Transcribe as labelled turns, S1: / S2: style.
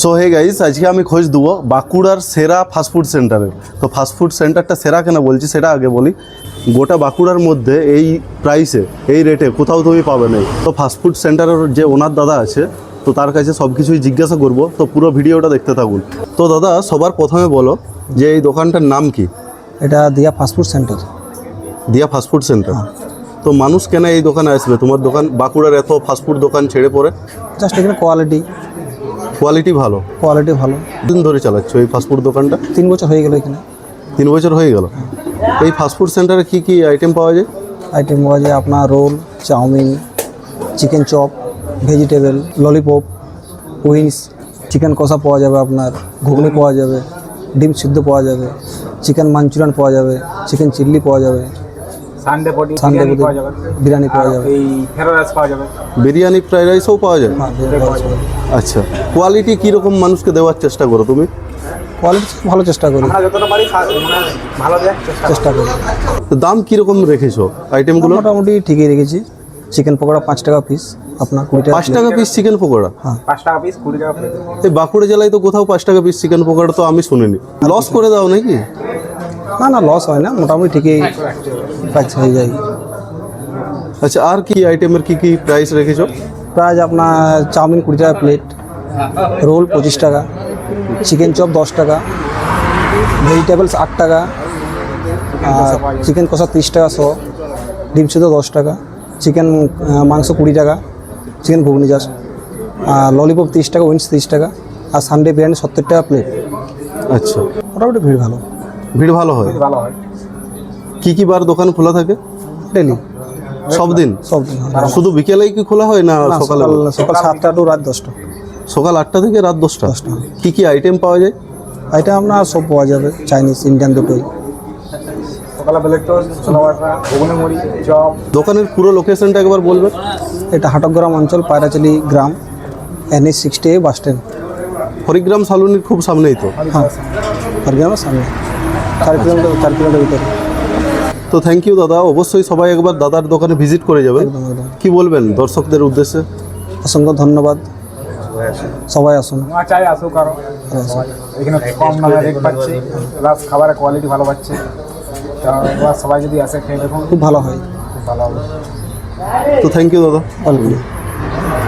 S1: So hey guys, আজকে আমি খোঁজ দেবো বাঁকুড়ার সেরা ফাস্টফুড সেন্টারের। তো ফাস্টফুড সেন্টারটা সেরা কেন বলছি সেটা আগে বলি। গোটা বাঁকুড়ার মধ্যে এই প্রাইসে এই রেটে কোথাও তুমি পাবে না। তো ফাস্টফুড সেন্টারের যে ওনার দাদা আছে, তো তার কাছে সব কিছুই জিজ্ঞাসা করব। তো পুরো ভিডিওটা দেখতে থাকুন। তো দাদা, সবার প্রথমে বলো যে এই দোকানটার নাম কি?
S2: এটা দিয়া ফাস্টফুড সেন্টার।
S1: দিয়া ফাস্টফুড সেন্টার। তো মানুষ কেন এই দোকানে আসবে? তোমার দোকান বাঁকুড়ার এত ফাস্টফুড দোকান ছেড়ে পড়ে।
S2: জাস্ট এখানে কোয়ালিটি
S1: ভালো।
S2: ভালো।
S1: দিন ধরে চালাচ্ছ এই ফাস্টফুড দোকানটা?
S2: 3 বছর হয়ে গেল এখানে।
S1: 3 বছর হয়ে গেল। এই ফাস্টফুড সেন্টারে কি কি আইটেম পাওয়া যায়?
S2: আইটেম পাওয়া যায় আপনার roll, chowmein, chicken chop, vegetable, lollipop, wings, chicken কষা পাওয়া যাবে, আপনার ঘুগনি পাওয়া যাবে, ডিম সিদ্ধ পাওয়া যাবে, চিকেন মাঞ্চুরিয়ান পাওয়া যাবে, চিকেন চিল্লি পাওয়া যাবে, সানডে বিরিয়ানি পাওয়া যাবে,
S1: বিরিয়ানি ফ্রাইড রাইসও পাওয়া যায়।
S2: হ্যাঁ, বিরিয়ানি পাওয়া যাবে।
S1: আচ্ছা, কোয়ালিটি কীরকম মানুষকে দেওয়ার চেষ্টা করো তুমি?
S2: কোয়ালিটি ভালো চেষ্টা করি, চেষ্টা করি।
S1: তো দাম কীরকম রেখেছো আইটেমগুলো?
S2: মোটামুটি ঠিকই রেখেছি। চিকেন পকোড়া 5 টাকা পিস, আপনার 20 টাকা।
S1: 5 টাকা পিস চিকেন পকোড়া?
S2: হ্যাঁ,
S3: 5 টাকা পিস, 20 টাকা প্লেট।
S1: এই বাঁকুড়া জেলায় তো কোথাও 5 টাকা পিস চিকেন পকোড়া তো আমি শুনিনি। লস করে দাও নাকি?
S2: না লস হয় না, মোটামুটি ঠিকই প্রাইস হয়ে যায়।
S1: আচ্ছা, আর কি আইটেমের কি কি প্রাইস রেখেছো?
S2: প্রাইস আপনার চাউমিন 20 টাকা প্লেট, রোল 25 টাকা, চিকেন চপ 10 টাকা, ভেজিটেবলস 8 টাকা, আর চিকেন কষা 30 টাকা 100, ডিম সিদ্ধ 10 টাকা, চিকেন মাংস 20 টাকা, চিকেন ঘুগনি জাস্ট, আর ললিপপ 30 টাকা, উইংস 30 টাকা, আর সানডে বিরিয়ানি 70 টাকা প্লেট।
S1: আচ্ছা,
S2: মোটামুটি ভিড় ভালো।
S1: ভিড় ভালো হয়?
S3: ভালো হয়।
S1: কি কি বার দোকান খোলা থাকে?
S2: ডেলি,
S1: সব দিন?
S2: সব দিন।
S1: শুধু বিকেলেই কি খোলা হয় না সকালে?
S2: সকাল 7টা টু রাত 10টা।
S1: সকাল 8টা থেকে রাত 10টা।
S2: 10টা।
S1: কি কি আইটেম পাওয়া যায়?
S2: এটা আপনার সব পাওয়া যাবে, চাইনিজ ইন্ডিয়ান দুটোই।
S3: সকালে ব্রেড টোস্ট, ছোলা বাটা, ঘুগনি মুড়ি, চপ।
S1: দোকানের পুরো লোকেশনটা একবার বলবেন?
S2: এটা হাটগ্রাম অঞ্চল, পায়রাচালি গ্রাম, NH 60 বাস স্ট্যান্ড।
S1: হরিগ্রাম সালুনির খুব সামনেই তো?
S2: হ্যাঁ, হরিগ্রামের সামনে 4 কিলোমিটার ভিতরে।
S1: তো থ্যাংক ইউ দাদা। অবশ্যই সবাই একবার দাদার দোকানে ভিজিট করে যাবেন।
S2: একদম একদম।
S1: কি বলবেন দর্শকদের উদ্দেশ্যে?
S2: অসংখ্য ধন্যবাদ, সবাই আসুন।
S3: আমার চাই আসুক আরো সবাই। এখানে কম দামে রেট পাচ্ছে, প্লাস খাবারের কোয়ালিটি ভালো পাচ্ছে। তো এবার সবাই যদি আসে খেয়ে দেখুন,
S2: খুব ভালো হয়।
S3: খুব ভালো হবে।
S1: তো থ্যাংক ইউ দাদা।
S2: ওয়েলকাম।